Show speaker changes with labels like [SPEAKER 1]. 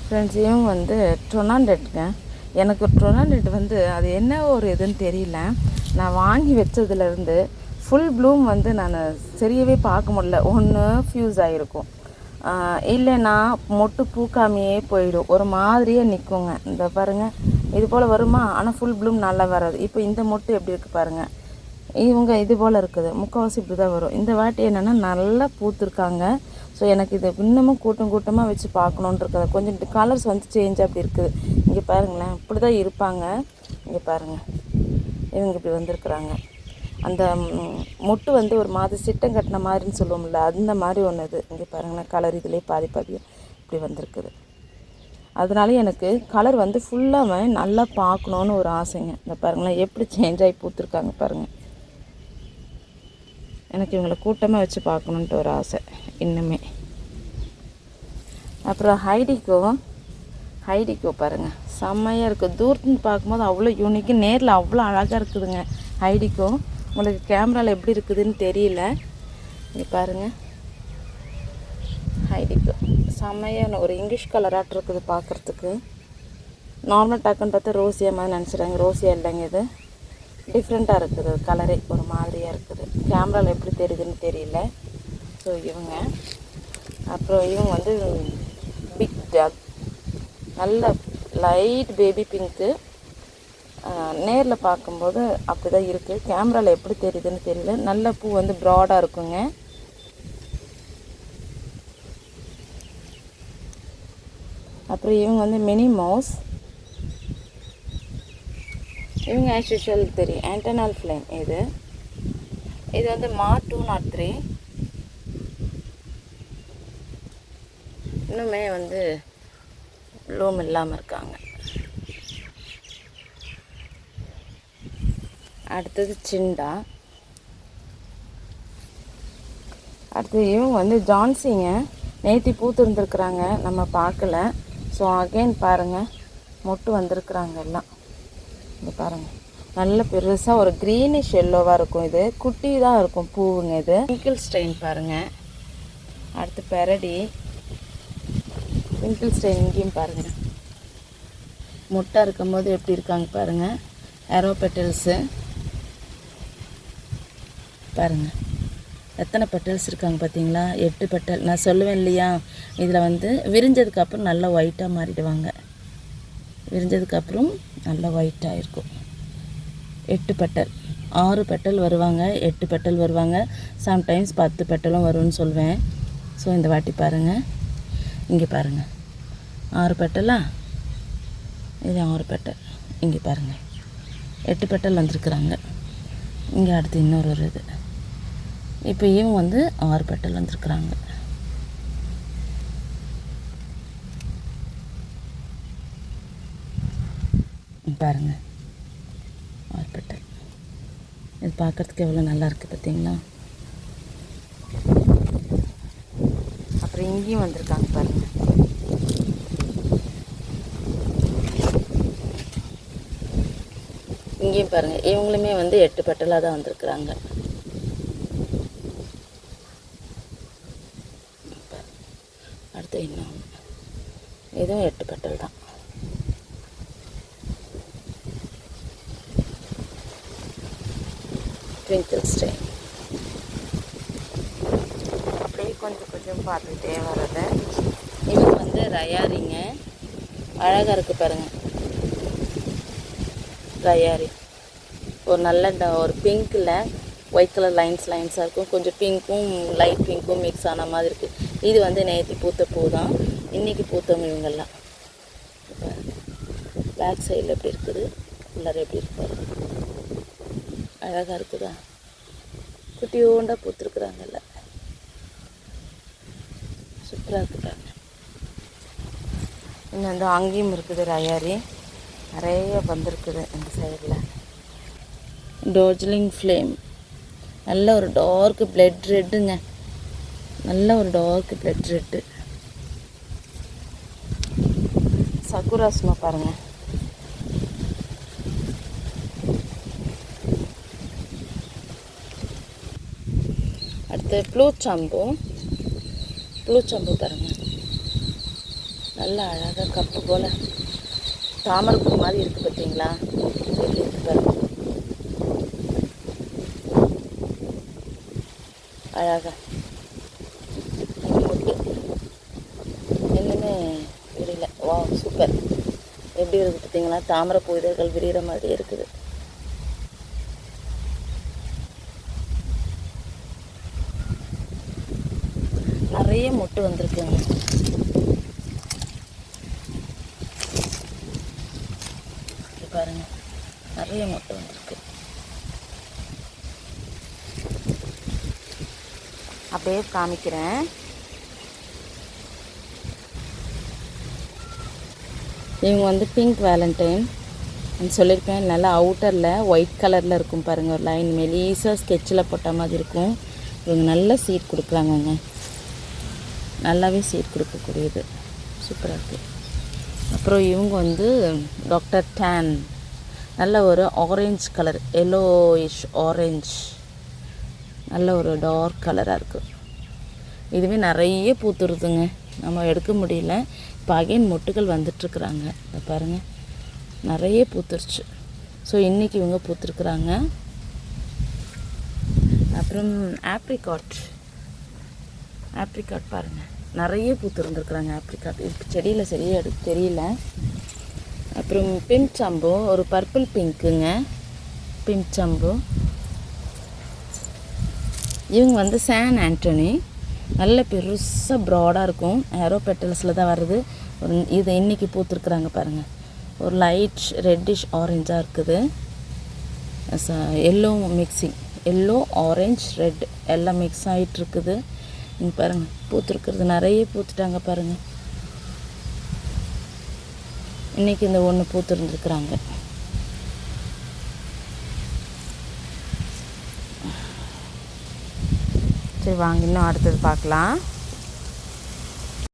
[SPEAKER 1] Friends, இவங்க வந்து டொனாண்டெட்டுங்க. எனக்கு டொனாண்டெட் வந்து அது என்ன ஒரு இதுன்னு தெரியல. நான் வாங்கி வச்சதுலேருந்து ஃபுல் ப்ளூம் வந்து நான் சரியவே பார்க்க முடியல. ஒன்று ஃப்யூஸ் ஆகிருக்கும், இல்லைன்னா மொட்டு பூக்காமையே போயிடும், ஒரு மாதிரியே நிற்குங்க. இந்த பாருங்கள், இது போல் வருமா, ஆனால் ஃபுல் ப்ளூம் நல்லா வராது. இப்போ இந்த மொட்டு எப்படி இருக்குது பாருங்கள், இவங்க இது போல் இருக்குது. முக்கால்வாசி இப்படி தான் வரும். இந்த வாட்டி என்னென்னா நல்லா பூத்துருக்காங்க. ஸோ எனக்கு இது இன்னமும் கூட்டமாக வச்சு பார்க்கணுன்னு இருக்குது. கொஞ்சம் கலர்ஸ் வந்து சேஞ்ச் அப்படி இருக்குது. இங்கே பாருங்களேன், இப்படி தான் இருப்பாங்க. இங்கே பாருங்கள், இவங்க இப்படி வந்திருக்குறாங்க. அந்த மொட்டு வந்து ஒரு மாதிரி சிட்டம் கட்டின மாதிரின்னு சொல்லுவோம்ல, அந்த மாதிரி ஒன்று இது. இங்கே பாருங்களேன், கலர் இதிலே பாதி இப்படி வந்திருக்குது. அதனால எனக்கு கலர் வந்து ஃபுல்லாக நல்லா பார்க்கணுன்னு ஒரு ஆசைங்க. இந்த பாருங்களேன் எப்படி சேஞ்ச் ஆகி பூத்துருக்காங்க பாருங்கள். எனக்கு இவங்களை கூட்டமாக வச்சு பார்க்கணுன்ட்டு ஒரு ஆசை இன்னுமே. அப்புறம் ஹைடிக்கோ பாருங்கள், செம்மையாக இருக்குது. தூரத்துன்னு பார்க்கும்போது அவ்வளோ யூனிக்கு, நேரில் அவ்வளோ அழகாக இருக்குதுங்க ஹைடிக்கோ. உங்களுக்கு கேமராவில் எப்படி இருக்குதுன்னு தெரியல. இங்கே பாருங்கள், ஹைடிக்கோ செம்மையாக ஒரு இங்கிலீஷ் கலராட்டு இருக்குது பார்க்குறதுக்கு. நார்மல் டக்குன்னு பார்த்தா ரோசியா மாதிரி நினச்சிடுறாங்க. ரோசியா இல்லைங்க, இது டிஃப்ரெண்ட்டாக இருக்குது கலரே, ஒரு மாதிரியாக இருக்குது. கேமராவில் எப்படி தெரியுதுன்னு தெரியல. ஸோ இவங்க, அப்புறம் இவங்க வந்து பிக் டாக், நல்ல லைட் பேபி பிங்க்கு. நேரில் பார்க்கும்போது அப்படி தான் இருக்குது, கேமராவில் எப்படி தெரியுதுன்னு தெரியல. நல்ல பூ வந்து ப்ராடாக இருக்குங்க. அப்புறம் இவங்க வந்து மினி மவுஸ். இவங்க ஆஸ் யூஷுவல் தெரியும், ஆண்டனால் ஃப்ளேம். இது வந்து மார்க் 203. இன்னுமே வந்து லூம் இல்லாமல் இருக்காங்க. அடுத்தது சிண்டா. அடுத்தது இவங்க வந்து ஜான்சிங்க. நேற்று பூத்து இருந்துருக்குறாங்க, நம்ம பார்க்கல. ஸோ அகெயின் பாருங்கள், மொட்டு வந்திருக்குறாங்க எல்லாம். இங்கே பாருங்கள், நல்ல பெருசாக ஒரு க்ரீனிஷ் எல்லோவாக இருக்கும். இது குட்டி தான் இருக்கும் பூவுங்க. இது ட்விங்கிள் ஸ்டெயின் பாருங்கள். அடுத்து பெரடி, ட்விங்கிள் ஸ்டெயின். இங்கேயும் பாருங்கள், முட்டை இருக்கும்போது எப்படி இருக்காங்க பாருங்கள். ஏரோ பெட்டல்ஸு பாருங்கள், எத்தனை பெட்டல்ஸ் இருக்காங்க பார்த்தீங்களா? 8 பெட்டல். நான் சொல்லுவேன் இல்லையா, இதில் வந்து விரிஞ்சதுக்கப்புறம் நல்லா ஒயிட்டாக மாறிடுவாங்க. விரிஞ்சதுக்கப்புறம் நல்லா ஒயிட்டாக இருக்கும். 8 பெட்டல், 6 பெட்டல் வருவாங்க, 8 பெட்டல் வருவாங்க, சம்டைம்ஸ் 10 பெட்டலும் வரும்னு சொல்வேன். ஸோ இந்த வாட்டி பாருங்கள், இங்கே பாருங்கள், 6 பெட்டலா, இது 6 பெட்டல். இங்கே பாருங்கள், 8 பெட்டல் வந்திருக்குறாங்க. இங்கே அடுத்து இன்னொரு இது. இப்போ இவங்க வந்து 6 பெட்டல் வந்திருக்குறாங்க. பாருங்கள், 6 பெட்டல். இது பார்க்குறதுக்கு எவ்வளோ நல்லா இருக்குது பார்த்தீங்களா? அப்புறம் இங்கேயும் வந்திருக்காங்க பாருங்கள். இங்கேயும் பாருங்கள், இவங்களுமே வந்து 8 பெட்டலாக தான் வந்திருக்குறாங்க. அடுத்து இன்னொன்று, இதுவும் 8 பெட்டல் தான். Twinkle stain. அப்படியே கொஞ்சம் பார்த்துக்கிட்டே வர்றது. இவங்க வந்து ரயாரிங்க, அழகாக இருக்குது பாருங்கள். ரயாரி ஒரு நல்ல ஒரு பிங்க்கில் ஒயிட் கலர் லைன்ஸாக இருக்கும். கொஞ்சம் பிங்க்கும் லைட் பிங்க்கும் மிக்ஸ் ஆன மாதிரி இருக்குது. இது வந்து நேற்று பூத்த பூ தான், இன்றைக்கி பூத்தவங்க இவங்கெல்லாம். பேக் சைடில் எப்படி இருக்குது, உள்ளார எப்படி இருப்பாரு, அழகாக இருக்குதா? குட்டியோண்டா பூத்துருக்குறாங்கல்ல, சூப்பராக இருக்குதாங்க. இன்னும் வந்து அங்கேயும் இருக்குது ரயாரி, நிறைய வந்திருக்குது இந்த சைடில். டார்ஜிலிங் ஃப்ளேம், நல்ல ஒரு டார்க் பிளட் ரெட்டுங்க, நல்ல ஒரு டார்க் பிளட் ரெட்டு. சக்குராஸ்மா பாருங்கள், அடுத்து ப்ளூ சாம்பு பாருங்கள், நல்லா அழகாக கப்பு போல் தாமரைப்பூ மாதிரி இருக்குது பார்த்தீங்களா? எப்படி இருக்கு பாருங்க, அழகாக மொட்டு இன்னுமே விரியல. வா சூப்பர், எப்படி இருக்குது பார்த்தீங்களா? தாமரைப்பூ இதழ்கள் விரிகிற மாதிரி இருக்குது. நிறைய மொட்டு வந்திருக்குங்க. பாருங்க, நிறைய மொட்டு வந்திருக்கு. அப்படியே காமிக்கிறேன். இவங்க வந்து பிங்க் வேலண்டைன் சொல்லியிருப்பேன். நல்லா அவுட்டரில் ஒயிட் கலரில் இருக்கும் பாருங்கள், ஒரு லைன் மெலீஸாக ஸ்கெட்சில் போட்ட மாதிரி இருக்கும். இவங்க நல்ல சீட் கொடுக்குறாங்கங்க, நல்லாவே சீட் கொடுக்கக்கூடியது, சூப்பராக இருக்குது. அப்புறம் இவங்க வந்து டாக்டர் டேன், நல்ல ஒரு ஆரஞ்ச் கலர், எல்லோயிஷ் ஆரஞ்ச், நல்ல ஒரு டார்க் கலராக இருக்குது. இதுவே நிறைய பூத்துருதுங்க, நம்ம எடுக்க முடியல. இப்போ அகைன் மொட்டுகள் வந்துட்டுருக்குறாங்க. இதை பாருங்கள், நிறைய பூத்துருச்சு. ஸோ இன்றைக்கி இவங்க பூத்துருக்குறாங்க. அப்புறம் ஆப்ரிகாட் பாருங்கள், நிறைய பூத்துருந்துருக்குறாங்க ஆப்ரிகாட். இது செடியில் சரியாக தெரியல. அப்புறம் பிம்சம்பு, ஒரு பர்பிள் பிங்க்குங்க பிம்சம்பு. இவங்க வந்து சான் ஆண்டனி, நல்ல பெருசாக ப்ராடாக இருக்கும், ஏரோ பெட்டல்ஸில் தான் வருது. ஒரு இது இன்றைக்கி பூத்துருக்குறாங்க பாருங்கள், ஒரு லைட் ரெட்டிஷ் ஆரஞ்சாக இருக்குது. Yellow mixing, yellow orange red எல்லாம் மிக்ஸ் ஆகிட்டுருக்குது. இங்கே பாருங்கள், பூத்துருக்குறது நிறைய பூத்துட்டாங்க பாருங்கள். இன்றைக்கி இந்த ஒன்று பூத்துருந்துருக்குறாங்க. சரி வாங்க, இன்னும் அடுத்தது பார்க்கலாம்.